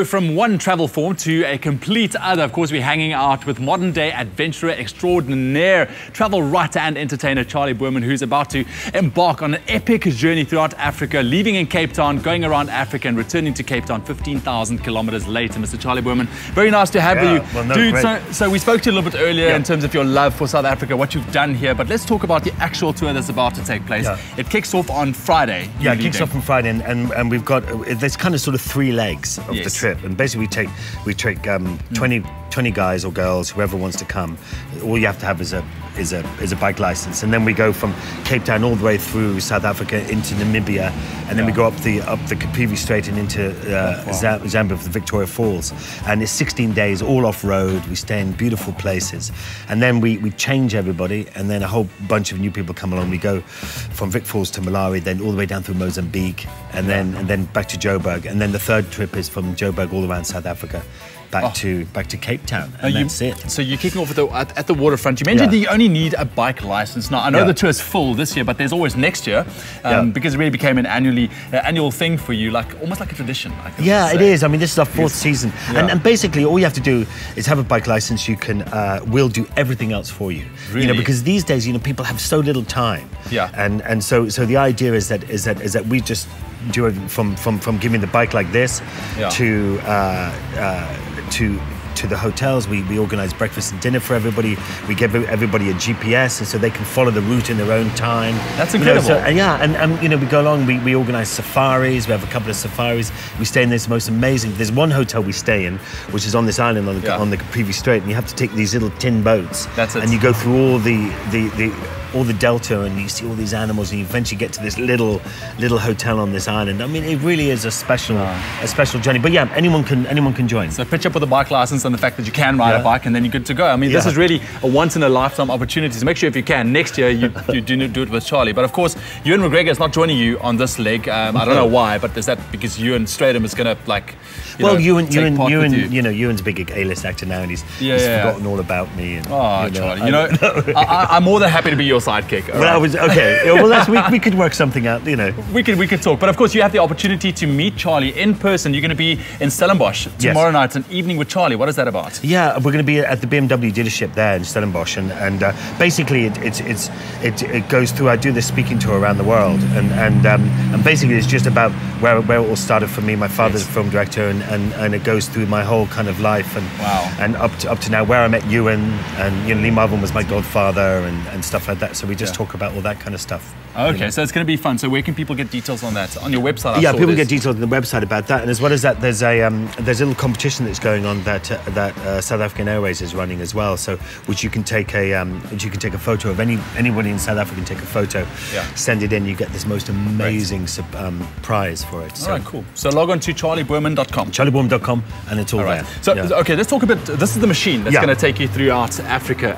From one travel form to a complete other, of course, we're hanging out with modern-day adventurer extraordinaire, travel writer and entertainer Charley Boorman, who's about to embark on an epic journey throughout Africa, leaving in Cape Town, going around Africa and returning to Cape Town 15,000 kilometers later. Mr. Charley Boorman, very nice to have you. Well, no, dude, so we spoke to you a little bit earlier in terms of your love for South Africa, what you've done here, but let's talk about the actual tour that's about to take place. It kicks off on Friday. Yeah, it kicks off on Friday, and we've got, there's kind of sort of three legs of the trip. And basically we take 20 guys or girls, whoever wants to come. All you have to have is a bike license, and then we go from Cape Town all the way through South Africa into Namibia, and then we go up the Capivi Strait and into Zambia for the Victoria Falls. And it's 16 days all off road. We stay in beautiful places, and then we change everybody, and then a whole bunch of new people come along. We go from Vic Falls to Malawi, then all the way down through Mozambique, and then back to Joburg, and then the third trip is from Joburg all around South Africa. Back to Cape Town, and that's it. So you're kicking off at the waterfront. You mentioned you only need a bike license. Now, I know the tour is full this year, but there's always next year, because it really became an annual thing for you, like almost like a tradition. It is. I mean, this is our fourth season, and basically all you have to do is have a bike license. You can, we'll do everything else for you. Really? You know, because these days, people have so little time. Yeah. And so the idea is that we just do it from giving the bike like this to the hotels. We organise breakfast and dinner for everybody. We give everybody a GPS, and so they can follow the route in their own time. That's incredible. We go along. We organise safaris. We have a couple of safaris. We stay in this most amazing. There's one hotel we stay in, which is on this island on the Capivi Strait, and you have to take these little tin boats. That's it. And you go through all the delta, and you see all these animals, and you eventually get to this little hotel on this island. I mean, it really is a special journey. But yeah, anyone can join. So pitch up with a bike license and the fact that you can ride a bike, and then you're good to go. I mean, this is really a once-in-a-lifetime opportunity. So make sure if you can, next year you do it with Charley. But of course, Ewan McGregor is not joining you on this leg. I don't know why, but is that because Ewan Stratham is going to Ewan's a big A-list actor now, and he's forgotten all about me. And, Charley, I'm more than happy to be your sidekick. We could work something out. We could talk. But of course, you have the opportunity to meet Charley in person. You're going to be in Stellenbosch tomorrow night, an evening with Charley. What is that about? Yeah, we're going to be at the BMW dealership there in Stellenbosch, and basically it goes through. I do this speaking tour around the world, and basically it's just about where it all started for me. My father's a film director, and it goes through my whole kind of life, and up to now, where I met Ewan, and Lee Marvin was my godfather, and stuff like that. So we just talk about all that kind of stuff. Okay, so it's going to be fun. So where can people get details on that? On your website? People get details on the website about that, and as well as that, there's a little competition that's going on that South African Airways is running as well. So which you can take a photo of anybody in South Africa can take a photo, send it in, you get this most amazing prize for it. So. All right, cool. So log on to charleyboorman.com. Charleyboorman.com, and it's all there. So okay, let's talk a bit. This is the machine that's going to take you throughout Africa.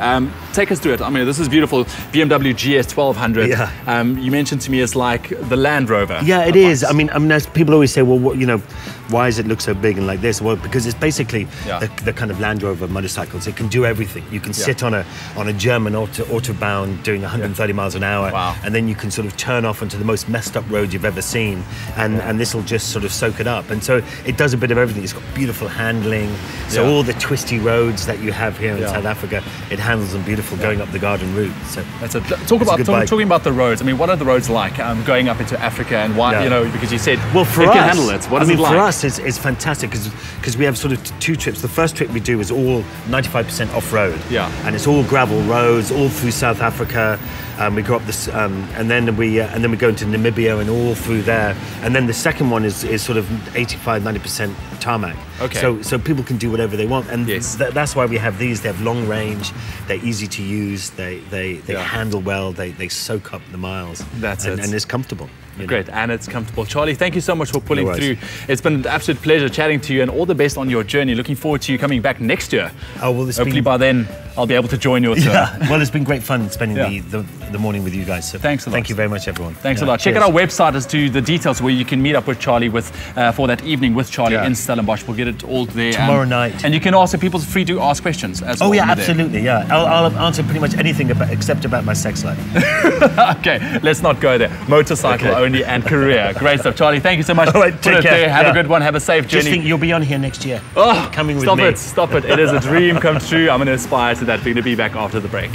Take us through it. I mean, this is beautiful. BMW GS 1200. Yeah. You mentioned to me it's like the Land Rover. Yeah, it is. I mean, as people always say, well, why does it look so big and like this? Well, because it's basically the kind of Land Rover motorcycles. It can do everything. You can sit on a German autobahn doing 130 miles an hour, and then you can sort of turn off onto the most messed up road you've ever seen, and this will just sort of soak it up. And so it does a bit of everything. It's got beautiful handling. So all the twisty roads that you have here in South Africa, it handles them beautiful going up the garden route. So talking about the roads. I mean, what are the roads like going up into Africa, and why? Because you said it can handle it. What is it like? For us, it's fantastic because we have sort of two trips. The first trip we do is all 95% off-road, and it's all gravel roads all through South Africa. We go up this, and then we go into Namibia and all through there. And then the second one is sort of 85–90% tarmac. Okay. So people can do whatever they want, and that's why we have these. They have long range. They're easy to use. They handle well. They soak up the miles. And it's comfortable. Great, and it's comfortable. Charley, thank you so much for pulling through. It's been an absolute pleasure chatting to you, and all the best on your journey. Looking forward to you coming back next year. Oh, well, hopefully by then I'll be able to join your tour. Yeah. Well, it's been great fun spending the morning with you guys. So thanks a lot. Thank you very much, everyone. Thanks a lot. Check out our website as to the details where you can meet up with Charlie for that evening with Charlie in Stellenbosch. We'll get it all there. Tomorrow night. And you can also, people's free to ask questions as well. Oh, yeah, absolutely, yeah. I'll answer pretty much anything except about my sex life. Okay, let's not go there. Motorcycle only and career. Great stuff. Charlie, thank you so much. All right, take care. Have a good one. Have a safe journey. Just think you'll be on here next year. Oh, coming with me. Stop it. It is a dream come true. I'm going to aspire to that. We're going to be back after the break.